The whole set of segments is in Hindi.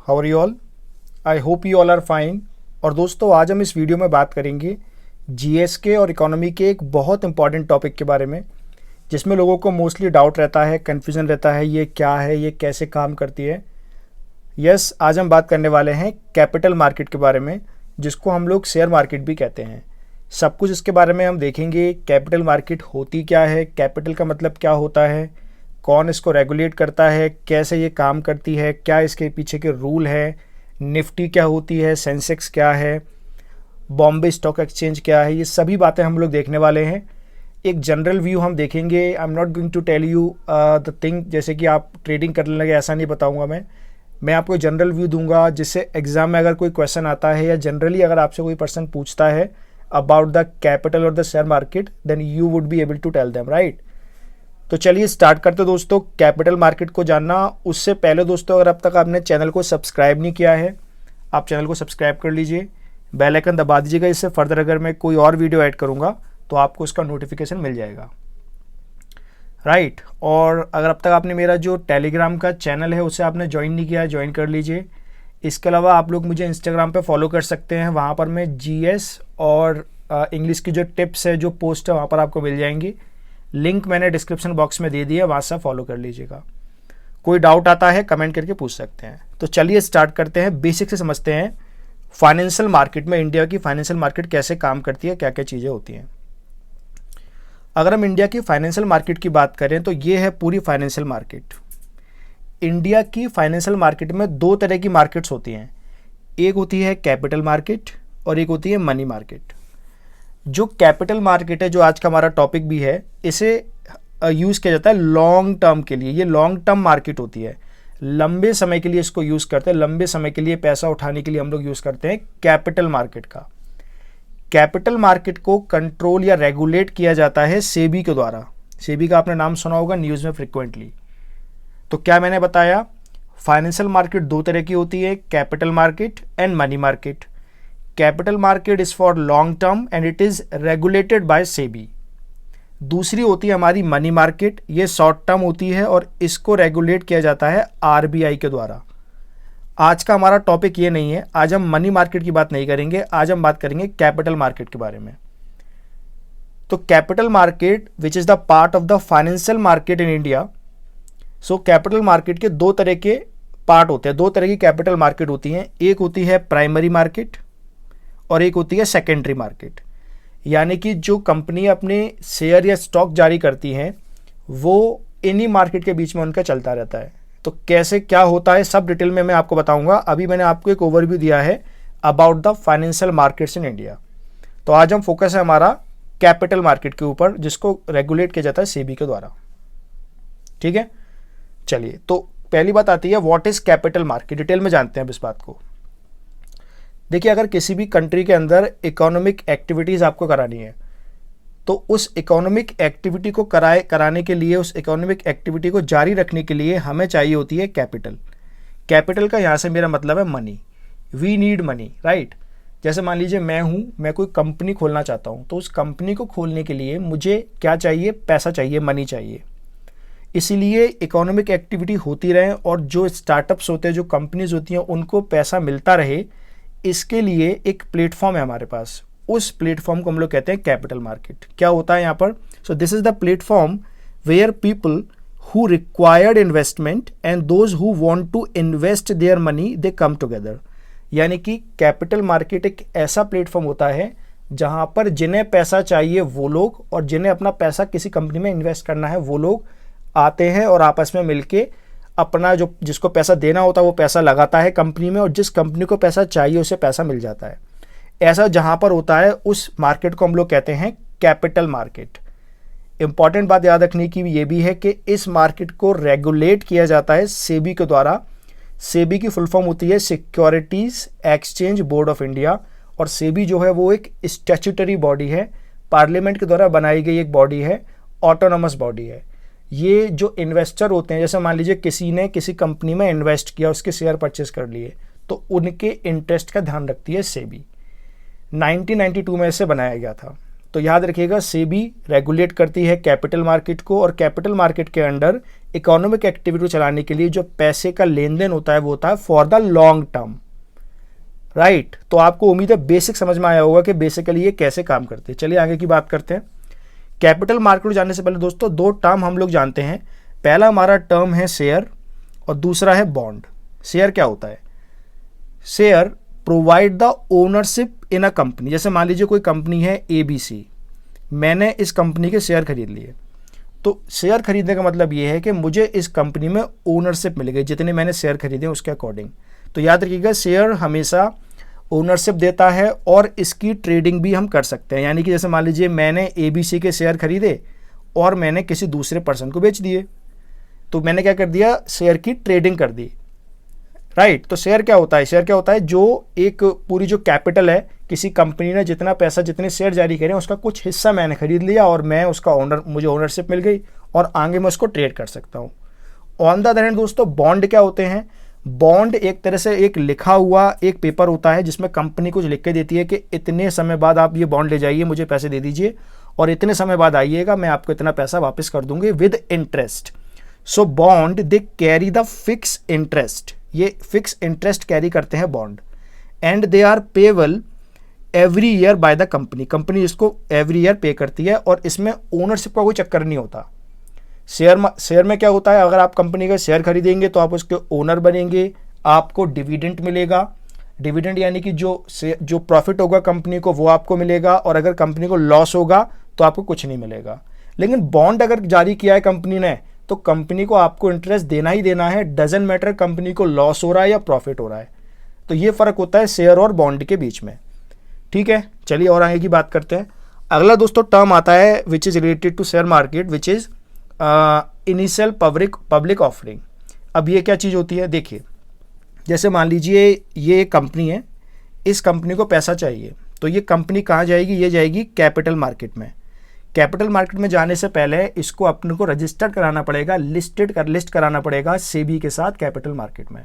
How are you all? I hope you all are fine. और दोस्तों, आज हम इस वीडियो में बात करेंगे जीएसके और इकोनॉमी के एक बहुत इंपॉर्टेंट टॉपिक के बारे में, जिसमें लोगों को मोस्टली डाउट रहता है, कन्फ्यूज़न रहता है, ये क्या है, ये कैसे काम करती है। यस, आज हम बात करने वाले हैं कैपिटल मार्केट के बारे में, जिसको हम लोग शेयर मार्केट भी कहते हैं। सब कुछ इसके बारे में हम देखेंगे। कैपिटल मार्केट होती क्या है, कैपिटल का मतलब क्या होता है, कौन इसको रेगुलेट करता है, कैसे ये काम करती है, क्या इसके पीछे के रूल है, निफ्टी क्या होती है, सेंसेक्स क्या है, बॉम्बे स्टॉक एक्सचेंज क्या है, ये सभी बातें हम लोग देखने वाले हैं। एक जनरल व्यू हम देखेंगे। I am not going to tell you the thing जैसे कि आप ट्रेडिंग करने लगे, ऐसा नहीं बताऊंगा मैं आपको जनरल व्यू दूंगा, जिससे एग्जाम में अगर कोई क्वेश्चन आता है या जनरली अगर आपसे कोई पर्सन पूछता है अबाउट द कैपिटल और the share market, then you would be able to tell them, right. तो चलिए स्टार्ट करते दोस्तों कैपिटल मार्केट को जानना। उससे पहले दोस्तों, अगर अब तक आपने चैनल को सब्सक्राइब नहीं किया है, आप चैनल को सब्सक्राइब कर लीजिए, बेल आइकन दबा दीजिएगा। इससे फर्दर अगर मैं कोई और वीडियो ऐड करूँगा तो आपको उसका नोटिफिकेशन मिल जाएगा, राइट। और अगर अब तक आपने मेरा जो टेलीग्राम का चैनल है उसे आपने ज्वाइन नहीं किया है, ज्वाइन कर लीजिए। इसके अलावा आप लोग मुझे इंस्टाग्राम पे फॉलो कर सकते हैं, वहाँ पर मैं जीएस और इंग्लिश की जो टिप्स है, जो पोस्ट है, वहाँ पर आपको मिल जाएंगी। लिंक मैंने डिस्क्रिप्शन बॉक्स में दे दिया, वहाँ से फॉलो कर लीजिएगा। कोई डाउट आता है कमेंट करके पूछ सकते हैं। तो चलिए स्टार्ट करते हैं, बेसिक से समझते हैं फाइनेंशियल मार्केट में इंडिया की फाइनेंशियल मार्केट कैसे काम करती है, क्या क्या चीज़ें होती हैं। अगर हम इंडिया की फाइनेंशियल मार्केट की बात करें तो ये है पूरी फाइनेंशियल मार्केट। इंडिया की फाइनेंशियल मार्केट में दो तरह की मार्केट्स होती हैं, एक होती है कैपिटल मार्केट और एक होती है मनी मार्केट। जो कैपिटल मार्केट है, जो आज का हमारा टॉपिक भी है, इसे यूज़ किया जाता है लॉन्ग टर्म के लिए। ये लॉन्ग टर्म मार्केट होती है, लंबे समय के लिए इसको यूज़ करते हैं, लंबे समय के लिए पैसा उठाने के लिए हम लोग यूज़ करते हैं कैपिटल मार्केट का। कैपिटल मार्केट को कंट्रोल या रेगुलेट किया जाता है सेबी के द्वारा। सेबी का आपने नाम सुना होगा न्यूज़ में फ्रिक्वेंटली। तो क्या मैंने बताया, फाइनेंशियल मार्केट दो तरह की होती है, capital market and money market. Capital market is for long term and it is regulated by SEBI. दूसरी होती है हमारी मनी मार्केट, ये शॉर्ट टर्म होती है और इसको रेगुलेट किया जाता है आरबीआई के द्वारा। आज का हमारा टॉपिक ये नहीं है, आज हम मनी मार्केट की बात नहीं करेंगे, आज हम बात करेंगे कैपिटल मार्केट के बारे में। तो capital market which is the part of the financial market in India. So capital market के दो तरह के पार्ट होते हैं, दो तरह की कैपिटल मार्केट होती हैं। एक होती है प्राइमरी मार्केट और एक होती है सेकेंडरी मार्केट। यानी कि जो कंपनी अपने शेयर या स्टॉक जारी करती हैं वो इन्हीं मार्केट के बीच में उनका चलता रहता है। तो कैसे क्या होता है सब डिटेल में मैं आपको बताऊंगा। अभी मैंने आपको एक ओवरव्यू दिया है about the financial markets in India. तो आज हम फोकस है हमारा कैपिटल मार्केट के ऊपर, जिसको रेगुलेट किया जाता है सेबी के द्वारा, ठीक है। चलिए, तो पहली बात आती है what is capital market. Detail में जानते हैं अब इस बात को। देखिए, अगर किसी भी कंट्री के अंदर इकोनॉमिक एक्टिविटीज़ आपको करानी है तो उस इकोनॉमिक एक्टिविटी को कराने के लिए, उस इकोनॉमिक एक्टिविटी को जारी रखने के लिए हमें चाहिए होती है कैपिटल। कैपिटल का यहाँ से मेरा मतलब है money. We need money, right. जैसे मान लीजिए मैं कोई कंपनी खोलना चाहता हूँ, तो उस कंपनी को खोलने के लिए मुझे क्या चाहिए, पैसा चाहिए, मनी चाहिए। इसीलिए इकोनॉमिक एक्टिविटी होती रहे और जो स्टार्टअप्स होते हैं, जो कंपनीज होती हैं, उनको पैसा मिलता रहे, इसके लिए एक प्लेटफॉर्म है हमारे पास। उस प्लेटफॉर्म को हम लोग कहते हैं कैपिटल मार्केट। क्या होता है यहाँ पर, so this is the platform where people who required investment and those who want to invest their money they come together. यानी कि कैपिटल मार्केट एक ऐसा प्लेटफॉर्म होता है जहाँ पर जिन्हें पैसा चाहिए वो लोग और जिन्हें अपना पैसा किसी कंपनी में इन्वेस्ट करना है वो लोग आते हैं और आपस में मिलके अपना जो जिसको पैसा देना होता है वो पैसा लगाता है कंपनी में, और जिस कंपनी को पैसा चाहिए उसे पैसा मिल जाता है। ऐसा जहां पर होता है उस मार्केट को हम लोग कहते हैं कैपिटल मार्केट। इंपॉर्टेंट बात याद रखने की ये भी है कि इस मार्केट को रेगुलेट किया जाता है सेबी के द्वारा। सेबी की फुल फॉर्म होती है securities exchange board of India, और सेबी जो है वो एक स्टैट्यूटरी बॉडी है, पार्लियामेंट के द्वारा बनाई गई एक बॉडी है, ऑटोनोमस बॉडी है। ये जो इन्वेस्टर होते हैं, जैसे मान लीजिए किसी ने किसी कंपनी में इन्वेस्ट किया, उसके शेयर परचेस कर लिए, तो उनके इंटरेस्ट का ध्यान रखती है सेबी। 1992 में इसे बनाया गया था। तो याद रखिएगा सेबी रेगुलेट करती है कैपिटल मार्केट को, और कैपिटल मार्केट के अंडर इकोनॉमिक एक्टिविटी को चलाने के लिए जो पैसे का लेन देन होता है वो होता है for the long term, right. तो आपको उम्मीद है बेसिक समझ में आया होगा कि बेसिकली ये कैसे काम करते हैं। चलिए आगे की बात करते हैं। कैपिटल मार्केट को जानने से पहले दोस्तों दो टर्म हम लोग जानते हैं। पहला हमारा टर्म है शेयर और दूसरा है बॉन्ड। शेयर क्या होता है? Share provide the ownership in a company. जैसे मान लीजिए कोई कंपनी है ABC, मैंने इस कंपनी के शेयर खरीद लिए, तो शेयर खरीदने का मतलब ये है कि मुझे इस कंपनी में ओनरशिप मिल गई जितने मैंने शेयर खरीदे उसके अकॉर्डिंग। तो याद रखिएगा शेयर हमेशा ओनरशिप देता है और इसकी ट्रेडिंग भी हम कर सकते हैं। यानी कि जैसे मान लीजिए मैंने ABC के शेयर खरीदे और मैंने किसी दूसरे पर्सन को बेच दिए, तो मैंने क्या कर दिया? शेयर की ट्रेडिंग कर दी, राइट। तो शेयर क्या होता है? शेयर क्या होता है? जो एक पूरी जो कैपिटल है, किसी कंपनी ने जितना पैसा, जितने शेयर जारी करें उसका कुछ हिस्सा मैंने खरीद लिया और मैं उसका ओनर, मुझे ओनरशिप मिल गई और आगे मैं उसको ट्रेड कर सकता हूँ। ऑन द अदर हैंड दोस्तों बॉन्ड क्या होते हैं? बॉन्ड एक तरह से एक लिखा हुआ एक पेपर होता है जिसमें कंपनी कुछ लिख के देती है कि इतने समय बाद आप ये बॉन्ड ले जाइए, मुझे पैसे दे दीजिए और इतने समय बाद आइएगा, मैं आपको इतना पैसा वापस कर दूंगी with interest. So bond they carry the fix interest, ये फिक्स इंटरेस्ट कैरी करते हैं bond, and they are payable every year by the company. Company इसको एवरी ईयर पे करती है और इसमें ओनरशिप का कोई चक्कर नहीं होता। शेयर में क्या होता है? अगर आप कंपनी का शेयर खरीदेंगे तो आप उसके ओनर बनेंगे, आपको डिविडेंड मिलेगा। डिविडेंड यानी कि जो प्रॉफिट होगा कंपनी को वो आपको मिलेगा, और अगर कंपनी को लॉस होगा तो आपको कुछ नहीं मिलेगा। लेकिन बॉन्ड अगर जारी किया है कंपनी ने तो कंपनी को आपको इंटरेस्ट देना ही देना है, डजंट मैटर कंपनी को लॉस हो रहा है या प्रॉफिट हो रहा है। तो ये फर्क होता है शेयर और बॉन्ड के बीच में, ठीक है। चलिए और आगे की बात करते हैं। अगला दोस्तों टर्म आता है which is related to share market, which is initial public offering. अब ये क्या चीज़ होती है? देखिए, जैसे मान लीजिए ये एक कंपनी है, इस कंपनी को पैसा चाहिए, तो ये कंपनी कहाँ जाएगी? ये जाएगी कैपिटल मार्केट में। कैपिटल मार्केट में जाने से पहले इसको अपने को रजिस्टर कराना पड़ेगा, लिस्ट कराना पड़ेगा सेबी के साथ कैपिटल मार्केट में।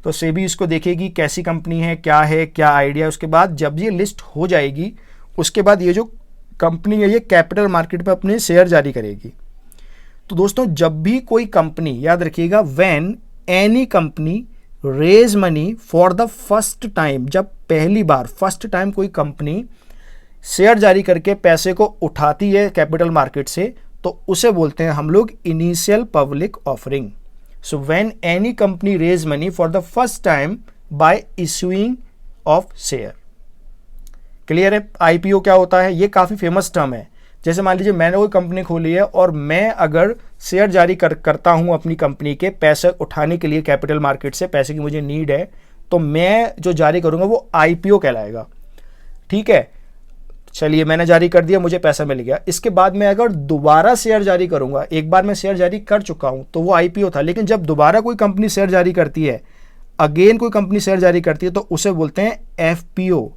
तो सेबी इसको देखेगी कैसी कंपनी है, क्या आइडिया। उसके बाद जब ये लिस्ट हो जाएगी उसके बाद ये जो कंपनी है ये कैपिटल मार्केट में अपने शेयर जारी करेगी। तो दोस्तों जब भी कोई कंपनी, याद रखिएगा, when any company raise money for the first time, जब पहली बार फर्स्ट टाइम कोई कंपनी शेयर जारी करके पैसे को उठाती है कैपिटल मार्केट से, तो उसे बोलते हैं हम लोग initial public offering. So when any company raise money for the first time by issuing of share. Clear है? आईपीओ क्या होता है? ये काफ़ी फेमस टर्म है। जैसे मान लीजिए मैंने कोई कंपनी खोली है और मैं अगर शेयर जारी करता हूँ अपनी कंपनी के पैसे उठाने के लिए कैपिटल मार्केट से, पैसे की मुझे नीड है, तो मैं जो जारी करूँगा वो आईपीओ कहलाएगा, ठीक है। चलिए मैंने जारी कर दिया, मुझे पैसा मिल गया। इसके बाद मैं अगर दोबारा शेयर जारी करूँगा, एक बार मैं शेयर जारी कर चुका हूँ तो वो आईपीओ था, लेकिन जब दोबारा कोई कंपनी शेयर जारी करती है, अगेन कोई कंपनी शेयर जारी करती है, तो उसे बोलते हैं FPO,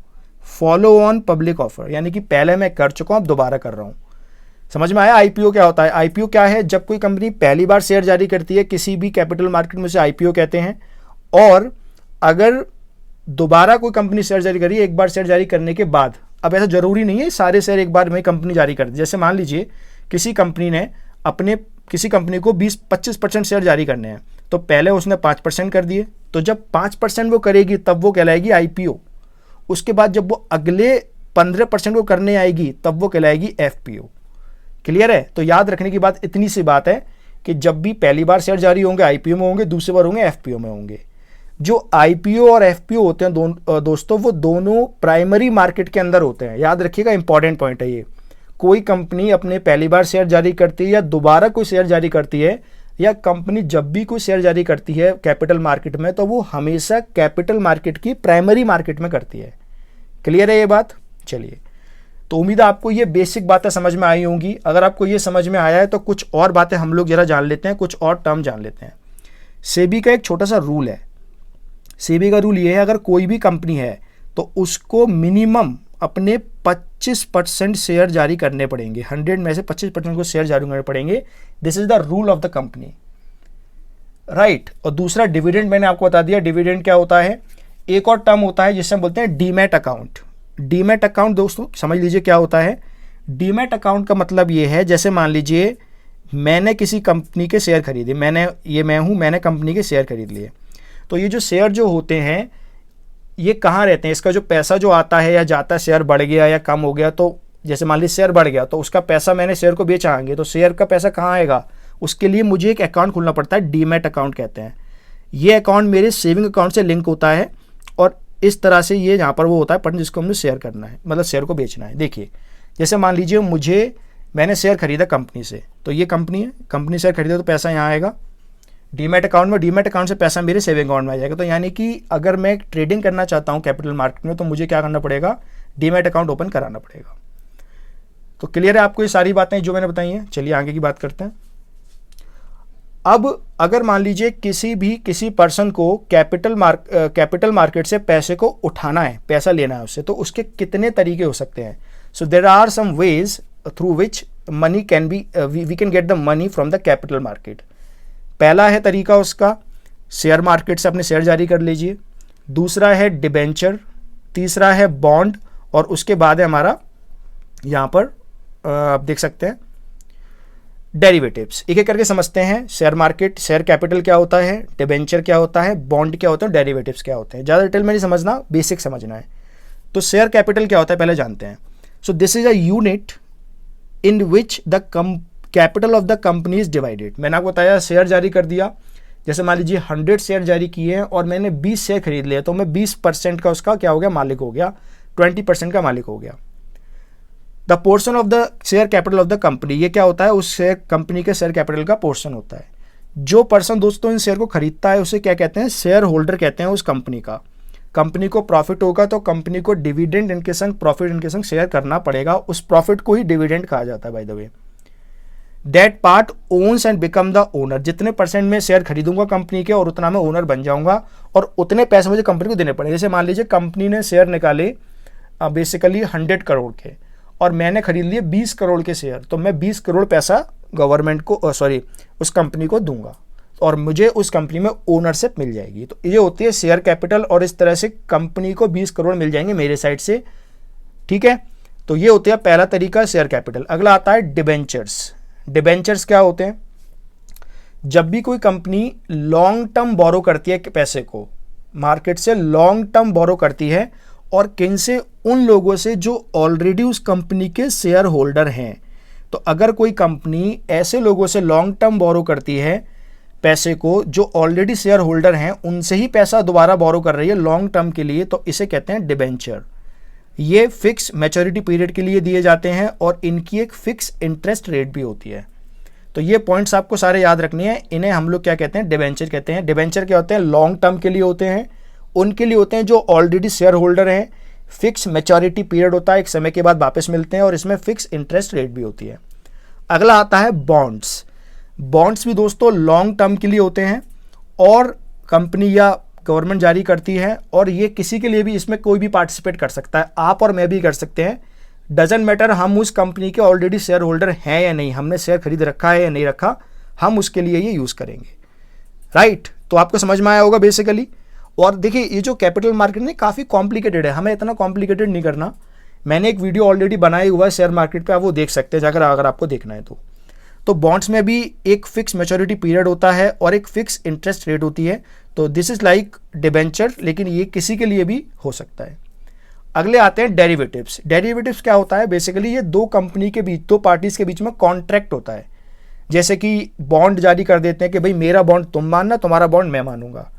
follow on public offer. यानी कि पहले मैं कर चुका हूँ, अब दोबारा कर रहा हूँ। समझ में आया आईपीओ क्या होता है? आईपीओ क्या है? जब कोई कंपनी पहली बार शेयर जारी करती है किसी भी कैपिटल मार्केट में, उसे आईपीओ कहते हैं। और अगर दोबारा कोई कंपनी शेयर जारी करी, एक बार शेयर जारी करने के बाद, अब ऐसा जरूरी नहीं है सारे शेयर एक बार में कंपनी जारी कर दी। जैसे मान लीजिए किसी कंपनी ने किसी कंपनी को 20-25% शेयर जारी करने हैं, तो पहले उसने 5% कर दिए, तो जब 5% वो करेगी तब वो कहलाएगी आईपीओ। उसके बाद जब वो अगले 15% को करने आएगी तब वो कहलाएगी एफपीओ। क्लियर है? तो याद रखने की बात इतनी सी बात है कि जब भी पहली बार शेयर जारी होंगे आईपीओ में होंगे, दूसरी बार होंगे एफपीओ में होंगे। जो आईपीओ और एफपीओ होते हैं दोस्तों, वो दोनों प्राइमरी मार्केट के अंदर होते हैं। याद रखिएगा, इंपॉर्टेंट पॉइंट है ये। कोई कंपनी अपने पहली बार शेयर जारी करती है या दोबारा कोई शेयर जारी करती है, या कंपनी जब भी कोई शेयर जारी करती है कैपिटल मार्केट में, तो वो हमेशा कैपिटल मार्केट की प्राइमरी मार्केट में करती है। क्लियर है ये बात? चलिए, तो उम्मीद है आपको ये बेसिक बातें समझ में आई होंगी। अगर आपको ये समझ में आया है तो कुछ और बातें हम लोग जरा जान लेते हैं, कुछ और टर्म जान लेते हैं। सेबी का एक छोटा सा रूल है। सेबी का रूल ये है, अगर कोई भी कंपनी है तो उसको मिनिमम अपने 25% शेयर जारी करने पड़ेंगे। 100 में से 25% को शेयर जारी करने पड़ेंगे। This is the rule of the company, right. और दूसरा डिविडेंड, मैंने आपको बता दिया डिविडेंड क्या होता है। एक और टर्म होता है जिसे हम बोलते हैं डीमैट अकाउंट। डीमैट अकाउंट दोस्तों समझ लीजिए क्या होता है। डीमैट अकाउंट का मतलब ये है, जैसे मान लीजिए मैंने किसी कंपनी के शेयर खरीदे, मैंने कंपनी के शेयर खरीद लिए। तो ये जो शेयर जो होते हैं ये कहाँ रहते हैं, इसका जो पैसा जो आता है या जाता है, शेयर बढ़ गया या कम हो गया, तो जैसे मान लीजिए शेयर बढ़ गया तो उसका पैसा मैंने शेयर को बेचा आएंगे, तो शेयर का पैसा कहाँ आएगा, उसके लिए मुझे एक अकाउंट खोलना पड़ता है, डीमैट अकाउंट कहते हैं। ये अकाउंट मेरे सेविंग अकाउंट से लिंक होता है और इस तरह से ये यहाँ पर वो होता है बटन जिसको हमने शेयर करना है, मतलब शेयर को बेचना है। देखिए जैसे मान लीजिए मैंने शेयर खरीदा कंपनी से, तो ये कंपनी है, कंपनी शेयर खरीदा तो पैसा यहाँ आएगा डीमैट अकाउंट में, डीमैट अकाउंट से पैसा मेरे सेविंग अकाउंट में आ जाएगा। तो यानी कि अगर मैं ट्रेडिंग करना चाहता हूँ कैपिटल मार्केट में तो मुझे क्या करना पड़ेगा, डीमैट अकाउंट ओपन कराना पड़ेगा। तो क्लियर है आपको ये सारी बातें जो मैंने बताई हैं। चलिए आगे की बात करते हैं। अब अगर मान लीजिए किसी पर्सन को कैपिटल मार्केट से पैसे को उठाना है, पैसा लेना है उससे, तो उसके कितने तरीके हो सकते हैं। So there are some ways through which money can be we can get the money from the capital market. पहला है तरीका उसका, शेयर मार्केट से अपने शेयर जारी कर लीजिए। दूसरा है डिबेंचर, तीसरा है बॉन्ड, और उसके बाद है हमारा यहाँ पर आप देख सकते हैं डेरिवेटिव्स। एक एक करके समझते हैं। शेयर मार्केट, शेयर कैपिटल क्या होता है, डिबेंचर क्या होता है, बॉन्ड क्या होता है, डेरिवेटिव्स क्या होते हैं। ज़्यादा डिटेल में नहीं समझना, बेसिक समझना है। तो शेयर कैपिटल क्या होता है पहले जानते हैं। सो this is a unit in which the capital of the company is divided. मैंने आपको बताया शेयर जारी कर दिया, जैसे मान लीजिए 100 शेयर जारी किए हैं और मैंने 20 शेयर खरीद लिया, तो मैं 20% का उसका क्या हो गया, मालिक हो गया, 20% का मालिक हो गया। The portion of the share capital of the company, ये क्या होता है, उस शेयर कंपनी के शेयर कैपिटल का पोर्शन होता है। जो पर्सन दोस्तों इन शेयर को खरीदता है उसे क्या कहते हैं, शेयर होल्डर कहते हैं उस कंपनी का। कंपनी को प्रॉफिट होगा तो कंपनी को डिविडेंड इनके संग, प्रॉफिट इनके संग शेयर करना पड़ेगा, उस प्रॉफिट को ही डिविडेंड कहा जाता है by the way. That part owns and become the owner, जितने परसेंट में शेयर खरीदूंगा कंपनी के और उतना मैं ओनर बन जाऊंगा और उतने पैसे मुझे कंपनी को देने पड़े। जैसे मान लीजिए कंपनी ने शेयर निकाले बेसिकली 100 करोड़ के और मैंने खरीद लिए 20 करोड़ के शेयर, तो मैं 20 करोड़ पैसा गवर्नमेंट को उस कंपनी को दूंगा और मुझे उस कंपनी में ओनरशिप मिल जाएगी। तो ये होती है शेयर कैपिटल और इस तरह से कंपनी को 20 करोड़ मिल जाएंगे मेरे साइड से, ठीक है। तो ये होता है पहला तरीका शेयर कैपिटल। अगला आता है डिबेंचर्स। डिबेंचर्स क्या होते हैं, जब भी कोई कंपनी लॉन्ग टर्म बोरो करती है पैसे को मार्केट से, लॉन्ग टर्म बोरो करती है और किन से, उन लोगों से जो ऑलरेडी उस कंपनी के शेयर होल्डर हैं। तो अगर कोई कंपनी ऐसे लोगों से लॉन्ग टर्म बोरो करती है पैसे को जो ऑलरेडी शेयर होल्डर हैं, उनसे ही पैसा दोबारा बोरो कर रही है लॉन्ग टर्म के लिए, तो इसे कहते हैं डिबेंचर। ये फिक्स मैच्योरिटी पीरियड के लिए दिए जाते हैं और इनकी एक फिक्स इंटरेस्ट रेट भी होती है। तो ये पॉइंट्स आपको सारे याद रखने हैं। इन्हें हम लोग क्या कहते हैं, डिबेंचर कहते हैं। डिबेंचर क्या होते हैं, लॉन्ग टर्म के लिए होते हैं, उनके लिए होते हैं जो ऑलरेडी शेयर होल्डर हैं। फिक्स मैच्योरिटी पीरियड होता है, एक समय के बाद वापस मिलते हैं और इसमें फिक्स इंटरेस्ट रेट भी होती है। अगला आता है बॉन्ड्स। बॉन्ड्स भी दोस्तों लॉन्ग टर्म के लिए होते हैं और कंपनी या गवर्नमेंट जारी करती है और ये किसी के लिए भी, इसमें कोई भी पार्टिसिपेट कर सकता है, आप और मैं भी कर सकते हैं। डजंट मैटर हम उस कंपनी के ऑलरेडी शेयर होल्डर हैं या नहीं, हमने शेयर खरीद रखा है या नहीं रखा, हम उसके लिए ये यूज़ करेंगे, राइट। तो आपको समझ में आया होगा बेसिकली। और देखिए ये जो कैपिटल मार्केट में काफ़ी कॉम्प्लिकेटेड है, हमें इतना कॉम्प्लिकेटेड नहीं करना। मैंने एक वीडियो ऑलरेडी बनाई हुआ है शेयर मार्केट पे, आप वो देख सकते हैं जाकर अगर आपको देखना है तो बॉन्ड्स में भी एक फिक्स मैच्योरिटी पीरियड होता है और एक फिक्स इंटरेस्ट रेट होती है। तो दिस इज लाइक डिबेंचर, लेकिन ये किसी के लिए भी हो सकता है। अगले आते हैं डेरिवेटिव्स। डेरिवेटिव्स क्या होता है, बेसिकली ये दो कंपनी के बीच, दो पार्टीज के बीच में कॉन्ट्रैक्ट होता है। जैसे कि बॉन्ड जारी कर देते हैं कि भाई मेरा बॉन्ड तुम मानना, तुम्हारा बॉन्ड मैं मानूंगा,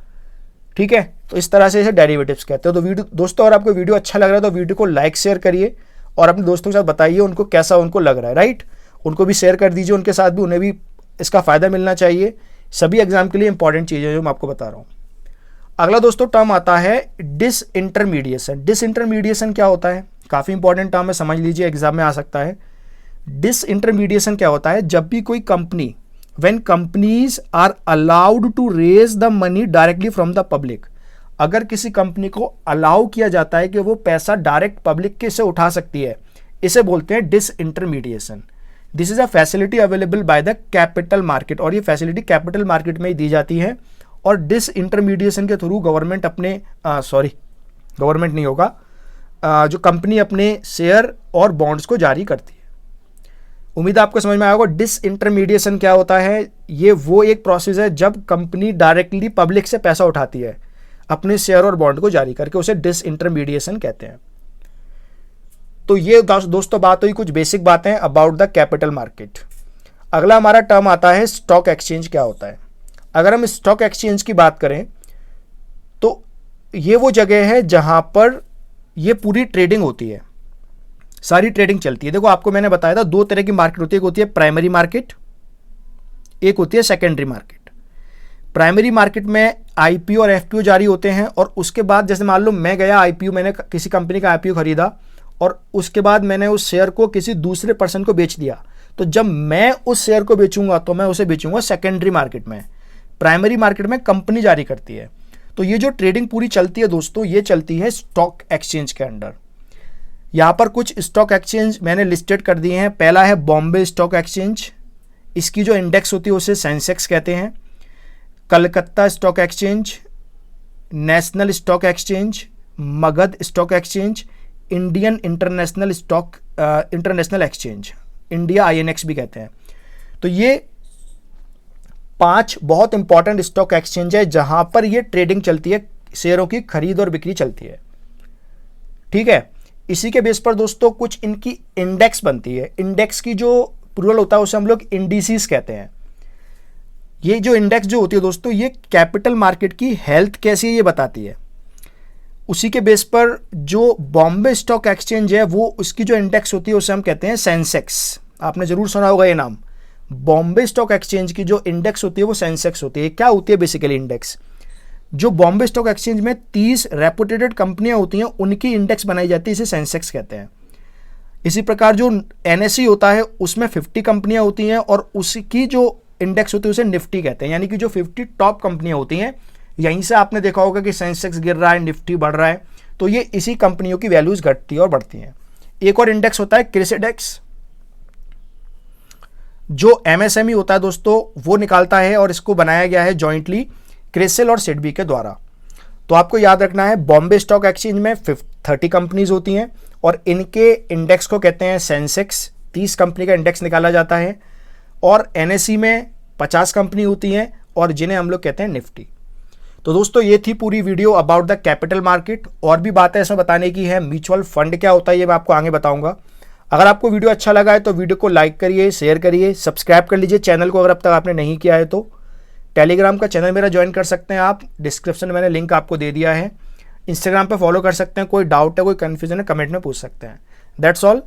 ठीक है। तो इस तरह से इसे डेरिवेटिव्स कहते हैं। तो वीडियो दोस्तों, अगर आपको वीडियो अच्छा लग रहा है तो वीडियो को लाइक शेयर करिए और अपने दोस्तों के साथ बताइए उनको कैसा उनको लग रहा है, राइट। उनको भी शेयर कर दीजिए, उनके साथ भी, उन्हें भी इसका फ़ायदा मिलना चाहिए। सभी एग्जाम के लिए इंपॉर्टेंट चीज़ें जो मैं आपको बता रहा हूँ। अगला दोस्तों टर्म आता है डिसइंटरमीडिएशन। डिसइंटरमीडिएशन क्या होता है, काफ़ी इंपॉर्टेंट टर्म है, समझ लीजिए, एग्जाम में आ सकता है। डिसइंटरमीडिएशन क्या होता है, जब भी कोई company, when companies are allowed to raise the money directly from the public, अगर किसी कंपनी को अलाउ किया जाता है कि वो पैसा डायरेक्ट पब्लिक के से उठा सकती है, इसे बोलते हैं disintermediation. This is a facility available by the capital market, और ये फैसिलिटी कैपिटल मार्केट में ही दी जाती है। और डिसइंटरमीडिएशन के थ्रू गवर्नमेंट अपने गवर्नमेंट नहीं होगा, जो कंपनी अपने शेयर और बॉन्ड्स को जारी करती है। उम्मीद है आपको समझ में आया होगा। डिसइंटरमीडिएशन क्या होता है? ये वो एक प्रोसेस है जब कंपनी डायरेक्टली पब्लिक से पैसा उठाती है अपने शेयर और बॉन्ड को जारी करके, उसे डिसइंटरमीडिएशन कहते हैं। तो ये दोस्तों बात हुई कुछ बेसिक बातें अबाउट द कैपिटल मार्केट। अगला हमारा टर्म आता है स्टॉक एक्सचेंज क्या होता है। अगर हम स्टॉक एक्सचेंज की बात करें तो ये वो जगह है जहां पर ये पूरी ट्रेडिंग होती है, सारी ट्रेडिंग चलती है। देखो आपको मैंने बताया था दो तरह की मार्केट होती है, एक होती है प्राइमरी मार्केट, एक होती है सेकेंडरी मार्केट। प्राइमरी मार्केट में आईपीओ और एफपीओ जारी होते हैं और उसके बाद जैसे मान लो मैं गया आईपीओ, मैंने किसी कंपनी का आईपीओ खरीदा और उसके बाद मैंने उस शेयर को किसी दूसरे पर्सन को बेच दिया, तो जब मैं उस शेयर को बेचूंगा तो मैं उसे बेचूंगा सेकेंडरी मार्केट में। प्राइमरी मार्केट में कंपनी जारी करती है। तो ये जो ट्रेडिंग पूरी चलती है दोस्तों, ये चलती है स्टॉक एक्सचेंज के अंडर। यहाँ पर कुछ स्टॉक एक्सचेंज मैंने लिस्टेड कर दिए हैं। पहला है बॉम्बे स्टॉक एक्सचेंज, इसकी जो इंडेक्स होती है उसे सेंसेक्स कहते हैं। Calcutta stock exchange, national stock exchange, Magadh stock exchange, Indian international exchange, India INX भी कहते हैं। तो ये 5 बहुत इंपॉर्टेंट स्टॉक एक्सचेंज है जहां पर ये ट्रेडिंग चलती है, शेयरों की खरीद और बिक्री चलती है। ठीक है, इसी के बेस पर दोस्तों कुछ इनकी इंडेक्स बनती है। इंडेक्स की जो प्लूरल होता है उसे हम लोग इंडिसेस कहते हैं। ये जो इंडेक्स जो होती है दोस्तों, ये कैपिटल मार्केट की हेल्थ कैसी है ये बताती है। उसी के बेस पर जो बॉम्बे स्टॉक एक्सचेंज है वो उसकी जो इंडेक्स होती है उसे हम कहते हैं सेंसेक्स। आपने जरूर सुना होगा ये नाम। बॉम्बे स्टॉक एक्सचेंज की जो इंडेक्स होती है वो सेंसेक्स होती है। क्या होती है बेसिकली इंडेक्स? जो बॉम्बे स्टॉक एक्सचेंज में 30 रेपुटेटेड कंपनियां होती हैं उनकी इंडेक्स बनाई जाती है, इसे सेंसेक्स कहते हैं। इसी प्रकार जो एनएसई होता है उसमें 50 कंपनियां होती हैं और उसकी जो इंडेक्स होती है उसे निफ्टी कहते हैं। यानी कि जो 50 टॉप कंपनियां होती हैं, यहीं से आपने देखा होगा कि सेंसेक्स गिर रहा है, निफ्टी बढ़ रहा है, तो ये इसी कंपनियों की वैल्यूज घटती है और बढ़ती हैं। एक और इंडेक्स होता है क्रिसिडेक्स, जो एमएसएमई होता है दोस्तों वो निकालता है और इसको बनाया गया है जॉइंटली क्रिसिल और सिडबी के द्वारा। तो आपको याद रखना है बॉम्बे स्टॉक एक्सचेंज में 30 कंपनीज होती हैं और इनके इंडेक्स को कहते हैं सेंसेक्स। 30 कंपनी का इंडेक्स निकाला जाता है। और एनएसई में 50 कंपनी होती हैं और जिन्हें हम लोग कहते हैं निफ्टी। तो दोस्तों ये थी पूरी video about the capital market. और भी बातें इसमें बताने की है। म्यूचुअल फंड क्या होता है ये मैं आपको आगे बताऊंगा। अगर आपको वीडियो अच्छा लगा है तो वीडियो को लाइक करिए, शेयर करिए, सब्सक्राइब कर लीजिए चैनल को अगर अब तक आपने नहीं किया है तो। टेलीग्राम का चैनल मेरा ज्वाइन कर सकते हैं आप, डिस्क्रिप्शन में मैंने लिंक आपको दे दिया है। इंस्टाग्राम पे फॉलो कर सकते हैं। कोई डाउट है, कोई कन्फ्यूजन है, कमेंट में पूछ सकते हैं। That's all.